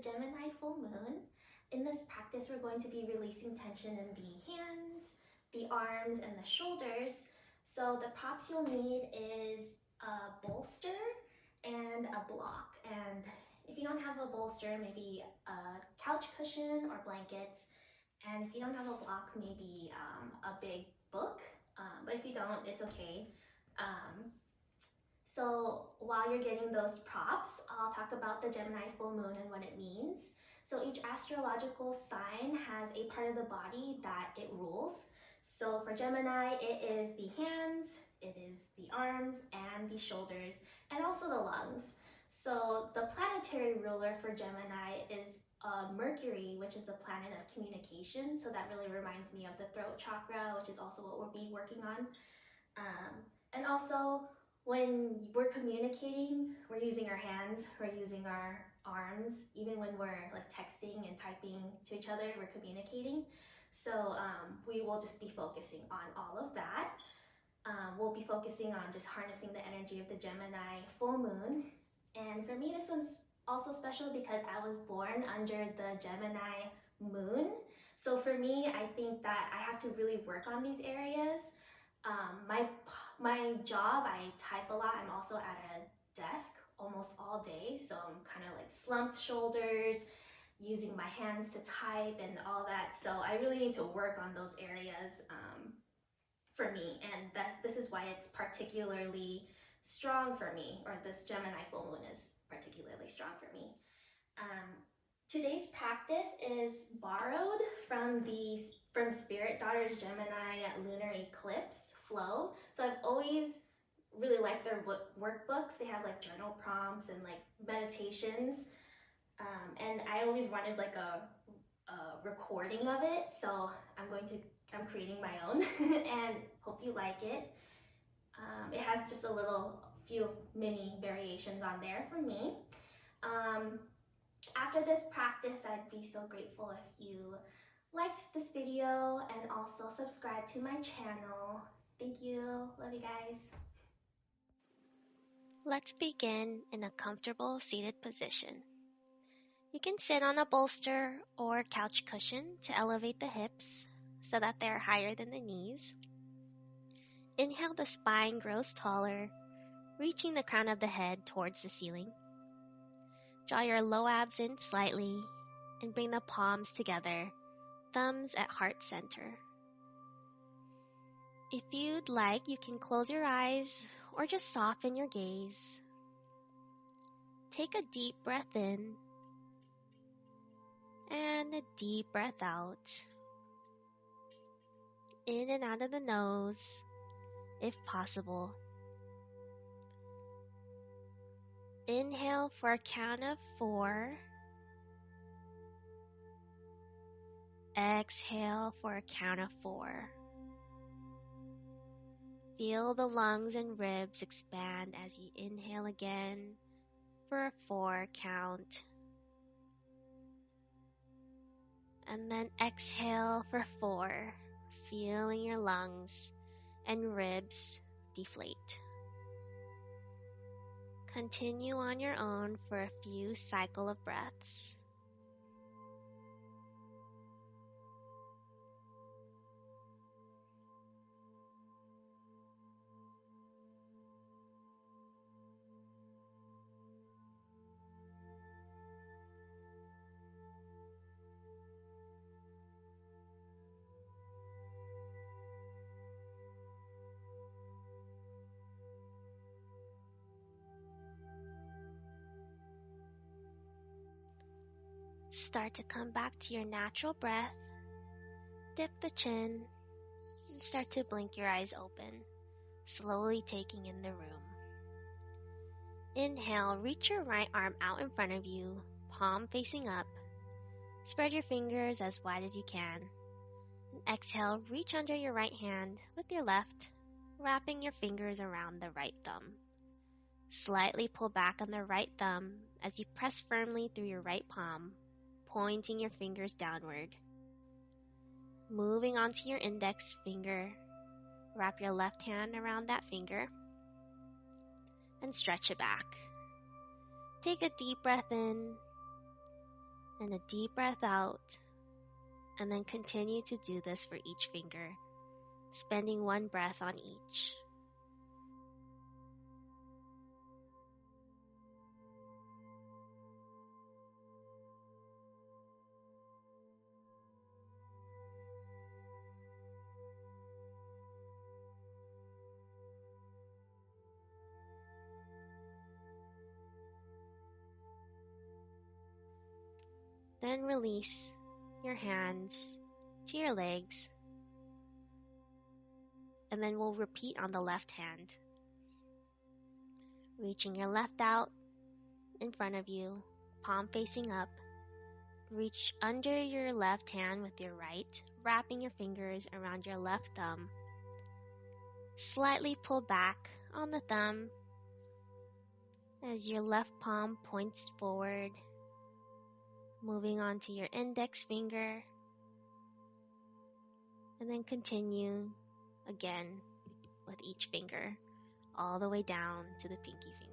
Gemini Full Moon. In this practice, we're going to be releasing tension in the hands, the arms, and the shoulders. So the props you'll need is a bolster and a block. And if you don't have a bolster, maybe a couch cushion or blankets. And if you don't have a block, maybe a big book. But if you don't, it's okay. So while you're getting those props, I'll talk about the Gemini full moon and what it means. So each astrological sign has a part of the body that it rules. So for Gemini, it is the hands, it is the arms and the shoulders, and also the lungs. So the planetary ruler for Gemini is Mercury, which is the planet of communication. So that really reminds me of the throat chakra, which is also what we'll be working on. And also, when we're communicating, we're using our hands, we're using our arms. Even when we're like texting and typing to each other, we're communicating. So we will just be focusing on all of that. We'll be focusing on just harnessing the energy of the Gemini full moon. And for me, this one's also special because I was born under the Gemini moon. So for me, I think that I have to really work on these areas. My job, I type a lot. I'm also at a desk almost all day. So I'm kind of like slumped shoulders, using my hands to type and all that. So I really need to work on those areas for me. And this is why it's particularly strong for me, or this Gemini full moon is particularly strong for me. Today's practice is borrowed from Spirit Daughter's Gemini lunar eclipse flow. So I've always really liked their workbooks. They have like journal prompts and like meditations. And I always wanted like a recording of it. So I'm creating my own and hope you like it. It has just a few mini variations on there for me. After this practice, I'd be so grateful if you liked this video and also subscribe to my channel. Thank you. Love you guys. Let's begin in a comfortable seated position. You can sit on a bolster or couch cushion to elevate the hips so that they're higher than the knees. Inhale, the spine grows taller, reaching the crown of the head towards the ceiling. Draw your low abs in slightly and bring the palms together, thumbs at heart center. If you'd like, you can close your eyes or just soften your gaze. Take a deep breath in and a deep breath out. In and out of the nose, if possible. Inhale for a count of 4. Exhale for a count of 4. Feel the lungs and ribs expand as you inhale again for a 4 count. And then exhale for 4, feeling your lungs and ribs deflate. Continue on your own for a few cycles of breaths. Start to come back to your natural breath. Dip the chin and start to blink your eyes open, slowly taking in the room. Inhale, reach your right arm out in front of you, palm facing up. Spread your fingers as wide as you can. And exhale, reach under your right hand with your left, wrapping your fingers around the right thumb. Slightly pull back on the right thumb as you press firmly through your right palm, pointing your fingers downward. Moving on to your index finger, wrap your left hand around that finger and stretch it back. Take a deep breath in and a deep breath out, and then continue to do this for each finger, spending one breath on each. Then release your hands to your legs, and then we'll repeat on the left hand. Reaching your left out in front of you, palm facing up. Reach under your left hand with your right, wrapping your fingers around your left thumb. Slightly pull back on the thumb as your left palm points forward. Moving on to your index finger, and then continue again with each finger all the way down to the pinky finger.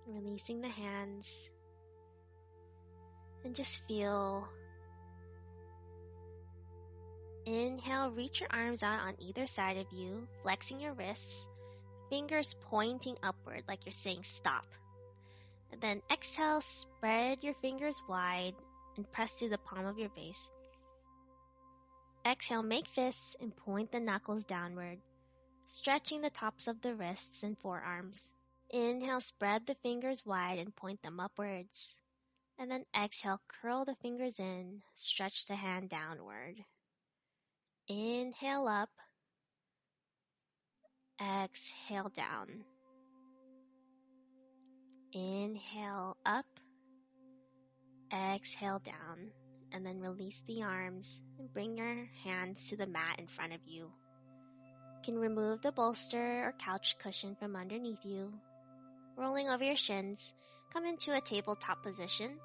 Releasing the hands, and just feel. Inhale, reach your arms out on either side of you, flexing your wrists, fingers pointing upward like you're saying stop. And then exhale, spread your fingers wide and press to the palm of your face. Exhale, make fists and point the knuckles downward, stretching the tops of the wrists and forearms. Inhale, spread the fingers wide and point them upwards. And then exhale, curl the fingers in, stretch the hand downward. Inhale up, exhale down. Inhale up, exhale down. And then release the arms and bring your hands to the mat in front of you. You can remove the bolster or couch cushion from underneath you. Rolling over your shins, come into a tabletop position.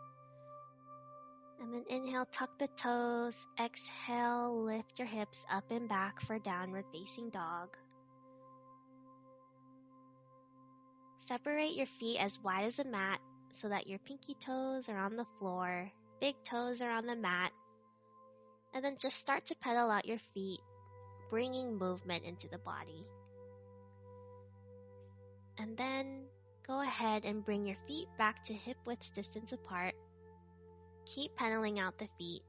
And then inhale, tuck the toes. Exhale, lift your hips up and back for downward facing dog. Separate your feet as wide as a mat so that your pinky toes are on the floor, big toes are on the mat. And then just start to pedal out your feet, bringing movement into the body. And then go ahead and bring your feet back to hip width distance apart. Keep pedaling out the feet.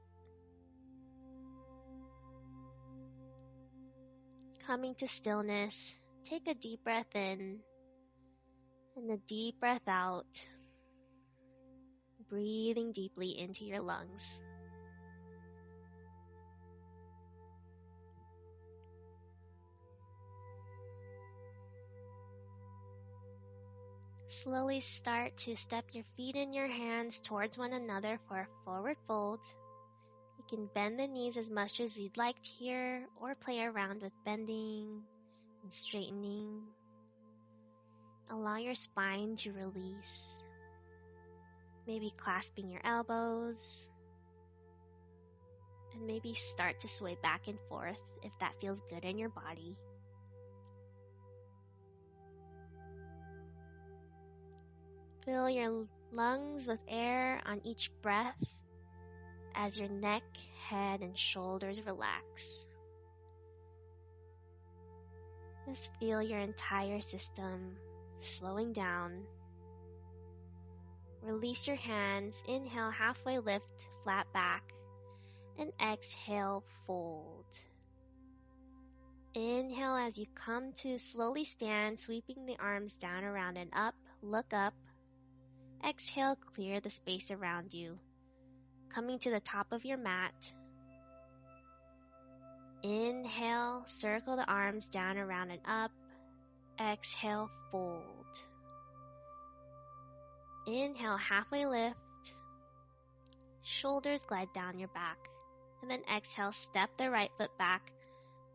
Coming to stillness, take a deep breath in and a deep breath out. Breathing deeply into your lungs. Slowly start to step your feet and your hands towards one another for a forward fold. You can bend the knees as much as you'd like here, or play around with bending and straightening. Allow your spine to release. Maybe clasping your elbows. And maybe start to sway back and forth if that feels good in your body. Fill your lungs with air on each breath as your neck, head, and shoulders relax. Just feel your entire system slowing down. Release your hands. Inhale, halfway lift, flat back. And exhale, fold. Inhale as you come to slowly stand, sweeping the arms down, around, and up. Look up. Exhale, clear the space around you. Coming to the top of your mat. Inhale, circle the arms down, around, and up. Exhale, fold. Inhale, halfway lift. Shoulders glide down your back. And then exhale, step the right foot back,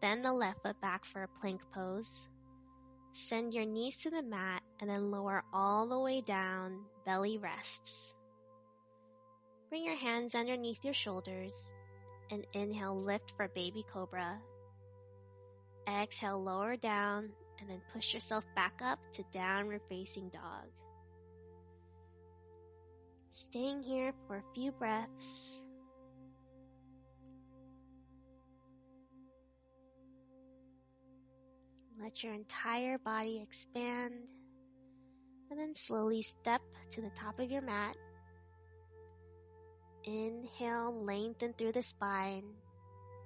then the left foot back for a plank pose. Send your knees to the mat and then lower all the way down, belly rests. Bring your hands underneath your shoulders and inhale, lift for baby cobra. Exhale, lower down and then push yourself back up to downward facing dog. Staying here for a few breaths. Let your entire body expand and then slowly step to the top of your mat. Inhale, lengthen through the spine.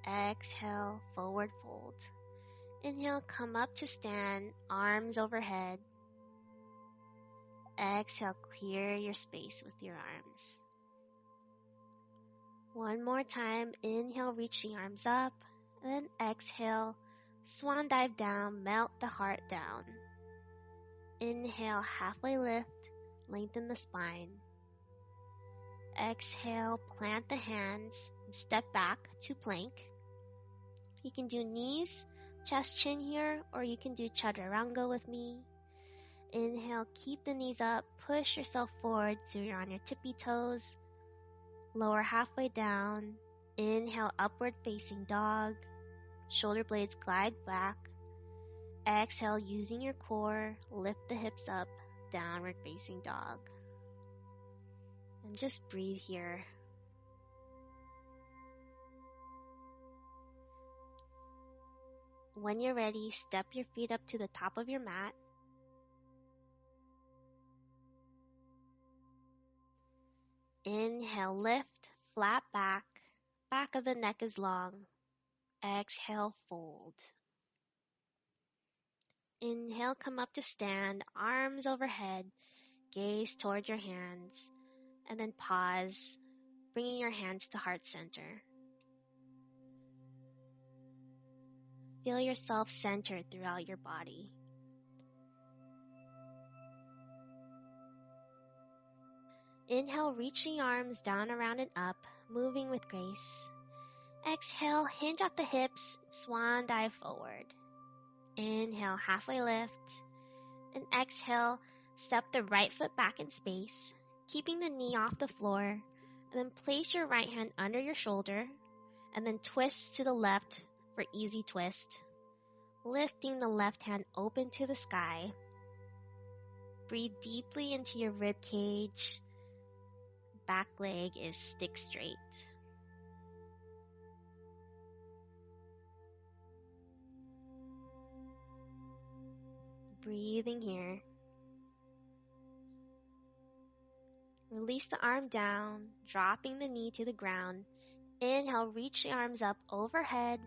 Exhale, forward fold. Inhale, come up to stand, arms overhead. Exhale, clear your space with your arms. One more time, inhale, reach the arms up, and then exhale, swan dive down, melt the heart down. Inhale, halfway lift, lengthen the spine. Exhale, plant the hands, and step back to plank. You can do knees, chest, chin here, or you can do chaturanga with me. Inhale, keep the knees up, push yourself forward so you're on your tippy toes. Lower halfway down. Inhale, upward facing dog. Shoulder blades glide back. Exhale, using your core, lift the hips up, downward facing dog. And just breathe here. When you're ready, step your feet up to the top of your mat. Inhale, lift, flat back. Back of the neck is long. Exhale, fold. Inhale, come up to stand, arms overhead, gaze toward your hands, and then pause, bringing your hands to heart center. Feel yourself centered throughout your body. Inhale, reach the arms down, around, and up, moving with grace. Exhale, hinge at the hips, swan dive forward. Inhale, halfway lift. And exhale, step the right foot back in space, keeping the knee off the floor. And then place your right hand under your shoulder, and then twist to the left for easy twist. Lifting the left hand open to the sky. Breathe deeply into your rib cage. Back leg is stick straight. Breathing here. Release the arm down, dropping the knee to the ground. Inhale, reach the arms up overhead.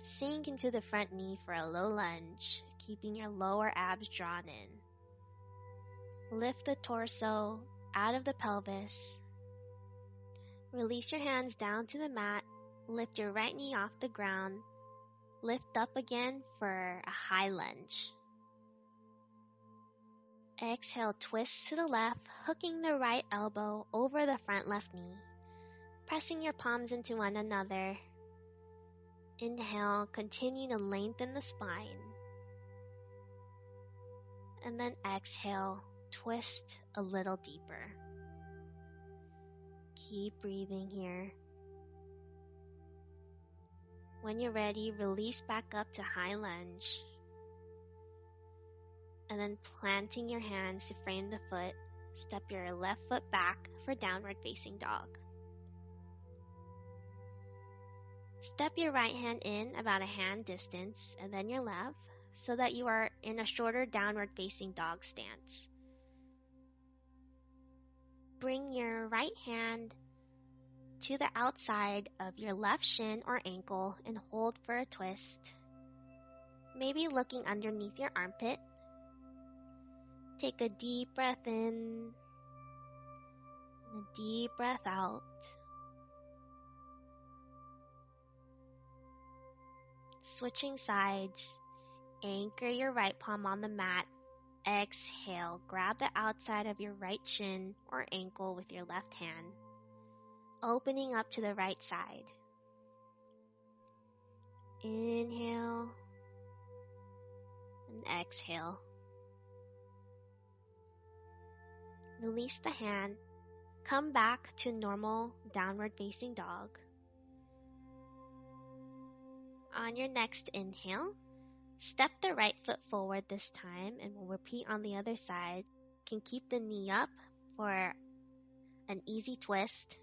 Sink into the front knee for a low lunge, keeping your lower abs drawn in. Lift the torso out of the pelvis. Release your hands down to the mat. Lift your right knee off the ground. Lift up again for a high lunge. Exhale, twist to the left, hooking the right elbow over the front left knee. Pressing your palms into one another. Inhale, continue to lengthen the spine. And then exhale, twist a little deeper. Keep breathing here. When you're ready, release back up to high lunge. And then planting your hands to frame the foot, step your left foot back for downward facing dog. Step your right hand in about a hand distance and then your left so that you are in a shorter downward facing dog stance. Bring your right hand to the outside of your left shin or ankle and hold for a twist. Maybe looking underneath your armpit. Take a deep breath in and a deep breath out. Switching sides, anchor your right palm on the mat. Exhale, grab the outside of your right shin or ankle with your left hand, opening up to the right side. Inhale, and exhale. Release the hand. Come back to normal downward facing dog. On your next inhale, step the right foot forward this time, and we'll repeat on the other side. You can keep the knee up for an easy twist,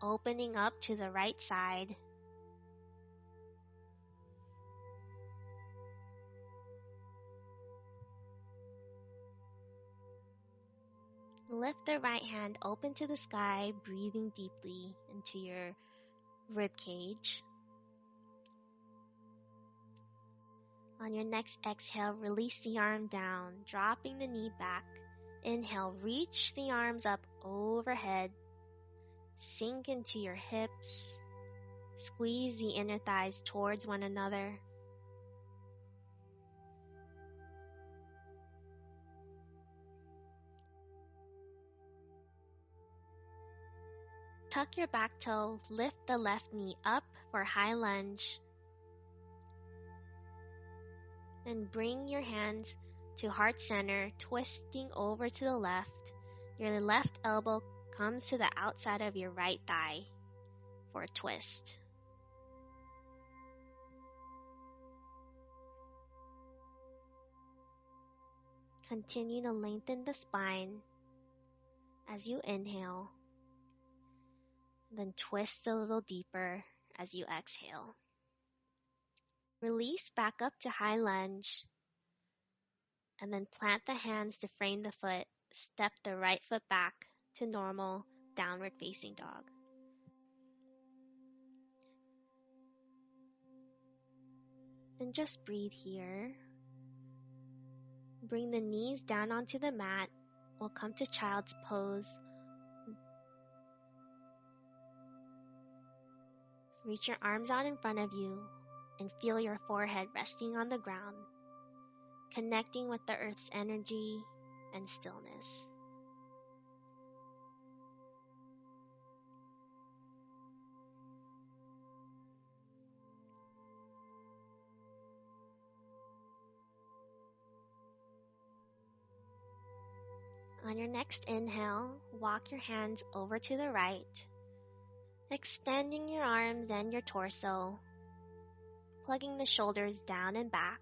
opening up to the right side. Lift the right hand open to the sky, breathing deeply into your rib cage. On your next exhale, release the arm down, dropping the knee back. Inhale, reach the arms up overhead. Sink into your hips. Squeeze the inner thighs towards one another. Tuck your back toe, lift the left knee up for high lunge. And bring your hands to heart center, twisting over to the left. Your left elbow comes to the outside of your right thigh for a twist. Continue to lengthen the spine as you inhale, then twist a little deeper as you exhale. Release back up to high lunge, and then plant the hands to frame the foot. Step the right foot back to normal downward facing dog. And just breathe here. Bring the knees down onto the mat. We'll come to child's pose. Reach your arms out in front of you and feel your forehead resting on the ground, connecting with the earth's energy and stillness. On your next inhale, walk your hands over to the right, extending your arms and your torso, plugging the shoulders down and back,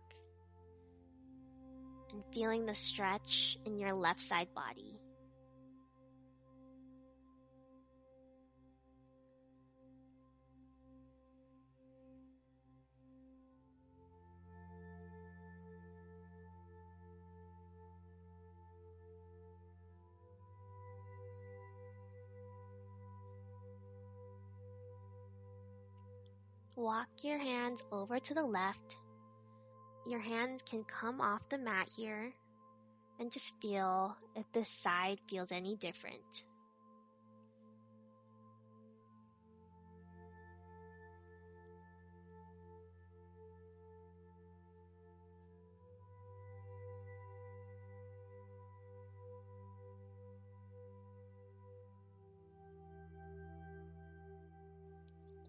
and feeling the stretch in your left side body. Walk your hands over to the left. Your hands can come off the mat here and just feel if this side feels any different.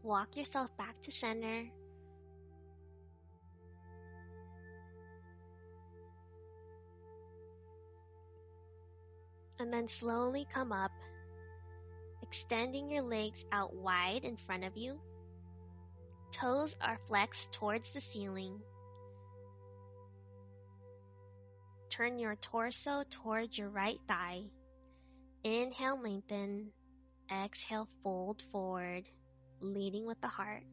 Walk yourself back to center. And then slowly come up, extending your legs out wide in front of you. Toes are flexed towards the ceiling. Turn your torso towards your right thigh. Inhale, lengthen. Exhale, fold forward, leading with the heart.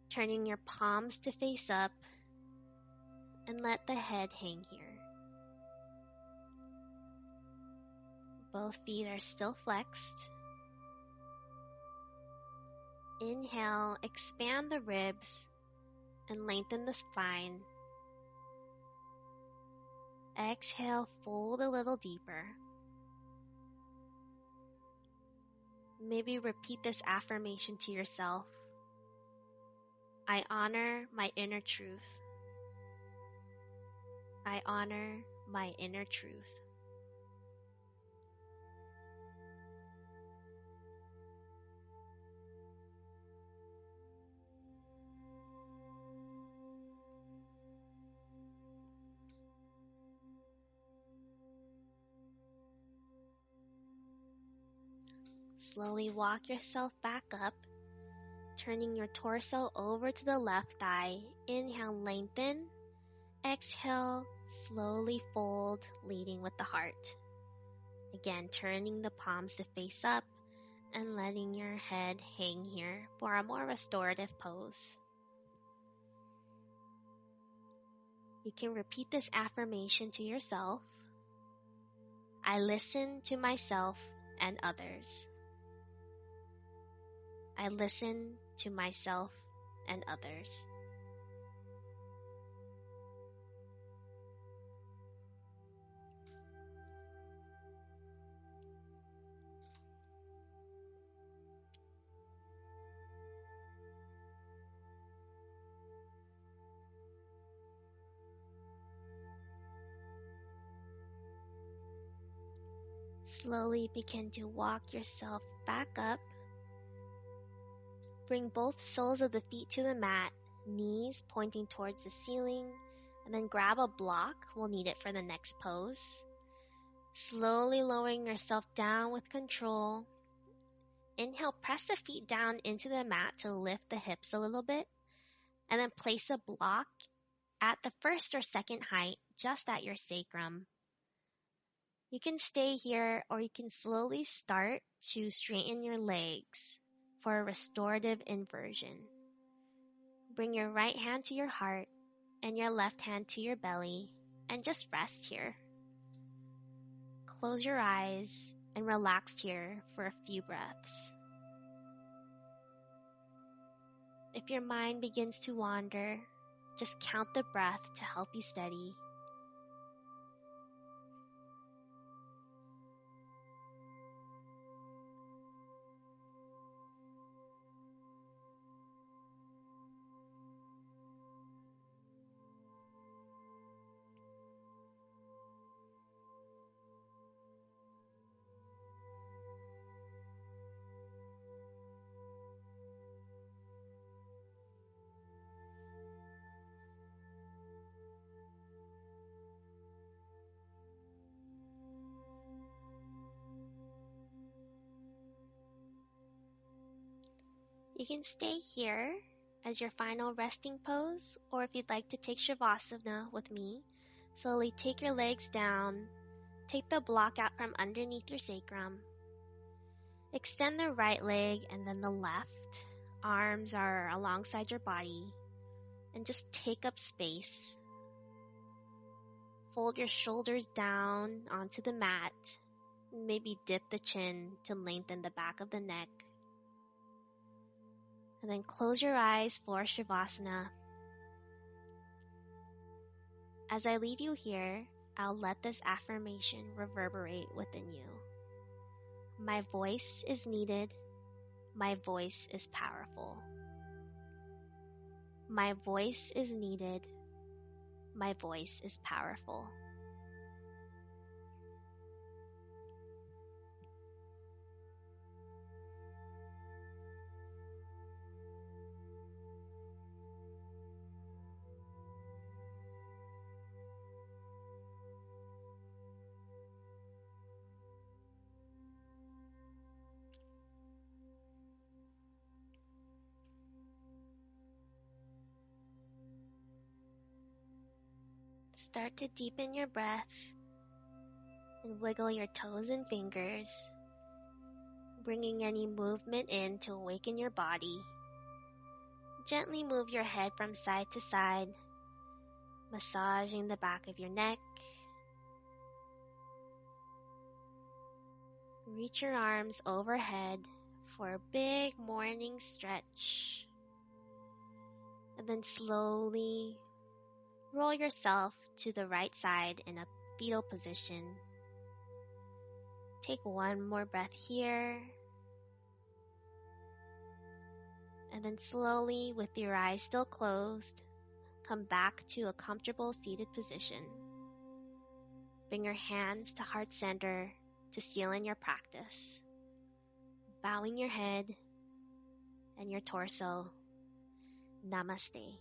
Turning your palms to face up and let the head hang here. Both feet are still flexed. Inhale, expand the ribs and lengthen the spine. Exhale, fold a little deeper. Maybe repeat this affirmation to yourself. I honor my inner truth. I honor my inner truth. Slowly walk yourself back up, turning your torso over to the left thigh. Inhale, lengthen. Exhale, slowly fold, leading with the heart. Again, turning the palms to face up and letting your head hang here for a more restorative pose. You can repeat this affirmation to yourself. I listen to myself and others. I listen to myself and others. Slowly begin to walk yourself back up. Bring both soles of the feet to the mat, knees pointing towards the ceiling, and then grab a block. We'll need it for the next pose. Slowly lowering yourself down with control. Inhale, press the feet down into the mat to lift the hips a little bit, and then place a block at the first or second height, just at your sacrum. You can stay here, or you can slowly start to straighten your legs for a restorative inversion. Bring your right hand to your heart and your left hand to your belly, and just rest here. Close your eyes and relax here for a few breaths. If your mind begins to wander, just count the breath to help you steady. You can stay here as your final resting pose, or if you'd like to take Sravasana with me, slowly take your legs down, take the block out from underneath your sacrum, extend the right leg and then the left, arms are alongside your body, and just take up space. Fold your shoulders down onto the mat, maybe dip the chin to lengthen the back of the neck. And then close your eyes for Sravasana. As I leave you here, I'll let this affirmation reverberate within you. My voice is needed. My voice is powerful. My voice is needed. My voice is powerful. Start to deepen your breath and wiggle your toes and fingers, bringing any movement in to awaken your body. Gently move your head from side to side, massaging the back of your neck. Reach your arms overhead for a big morning stretch. And then slowly roll yourself to the right side in a fetal position. Take one more breath here. And then slowly, with your eyes still closed, come back to a comfortable seated position. Bring your hands to heart center to seal in your practice. Bowing your head and your torso. Namaste.